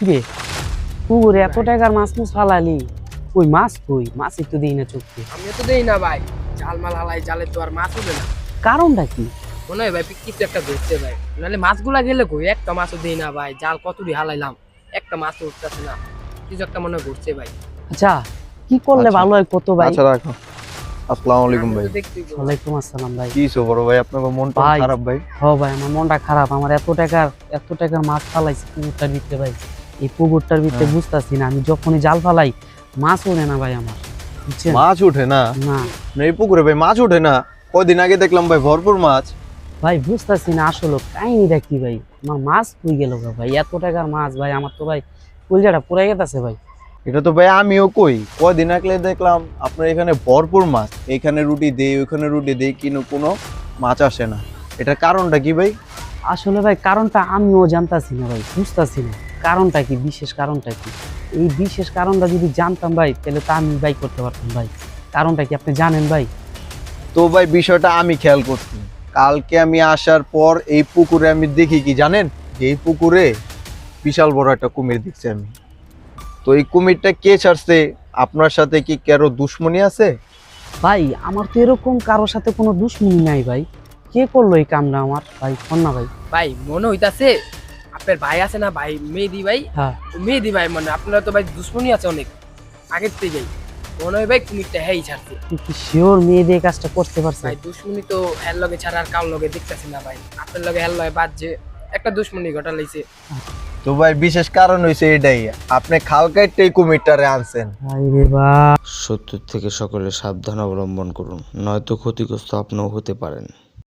রে পুকুরে এত টাকার মাছ মুছ ফালালি, ওই মাছ কই? মাছ একটু দিই না চোখে। আমি তো দেই না ভাই, জাল মাল হালাই, জালে তো আর মাছ উঠে না। কারণটা কি? মনে হয় ভাই কিছু একটা ধরছে ভাই, নাহলে মাছগুলা গেলে কই, একটা মাছও দেই না ভাই, জাল কতটি হালাইলাম, একটা মাছও উঠতেছে না। কিছু একটা মনে হয় ঘুরছে ভাই। আচ্ছা কি করলে আচ্ছা। ভালো হয় কত ভাই? আচ্ছা রাখো। আসসালামু আলাইকুম ভাই। ওয়ালাইকুম আসসালাম ভাই। কি বড় ভাই, আপনার মনটা ভাই। খারাপ ভাই? ভাই আমার মনটা খারাপ, আমার এত টাকার মাছ ফালাইছি পুকুরটার ভিতরে ভাই। এই পুকুরটার ভিতরে বুঝতেছি না, আমি যখনই জাল ফালাই মাছ ওঠে না ভাই আমার, বুঝছেন? মাছ উঠে না? না না, এই পুকুরে ভাই মাছ উঠে না? কয়দিন আগে দেখলাম ভাই ভরপুর মাছ। ভাই বুঝতেছি না আসলে কাহিনীটা কি ভাই, আমার মাছ কই গেল ভাই? এত টাকার মাছ ভাই, আমার তো ভাই কলজাটা পুরাই গেছে ভাই। এটা তো ভাই আমিও কই, কয়দিন আগে দেখলাম আপনার এখানে ভরপুর মাছ, এখানে রুটি দেই ওইখানে রুটি দেই, কিন্তু কোনো মাছ আসে না। এটার কারণটা কি ভাই? আসলে ভাই কারণটা আমিও জানতাছি না ভাই, বুঝতাছি না কারণটা কি, বিশেষ কারণটা কি। এই বিশেষ কারণটা যদি জানতাম ভাই তাহলে তো আমি ভাই করতে পারতাম ভাই। কারণটা কি আপনি জানেন ভাই? তো ভাই বিষয়টা আমি খেয়াল করছি, কালকে আমি আসার পর এই পুকুরে আমি দেখি কি জানেন, যে এই পুকুরে বিশাল বড় একটা কুমির দেখছি আমি। তো এই কুমিরটা কে ছাড়ছে? আপনার সাথে কি কারো দুশ্মনী আছে? ভাই আমার তো এরকম কারোর সাথে কোনো দুশ্মনী নাই ভাই। কে করলো এই কামটা আমার ভাই? ফোন না ভাই। ভাই মনে হইতাছে আপনার ভাই আছে না ভাই, মেহেদি ভাই। হ্যাঁ মেহেদি ভাই, মানে আপনারা তো ভাই দুশ্মনী আছে অনেক আগের থেকেই। মনে হয় ভাই কুমিরটা হ্যাঁ ছাড়ছে। তুই কি শিওর মেয়ে দিয়ে কাজটা করতে পারছে? ভাই দুশ্মনী তো হের লগে ছাড়া আর কার লগে দেখতেছি না ভাই, আপনার লগে হের লগে বাদ যে একটা দুশ্মনী ঘটা লাইছে। তো ভাই বিশেষ কারণ হইছে এটাই, আপনি খাল কাটতে এই কুমিরটারে আনছেন। ভাই রে বা। সত্য থেকে সকলে সাবধান অবলম্বন করুন, নয়তো ক্ষতিগ্রস্ত আপনিও হতে পারেন।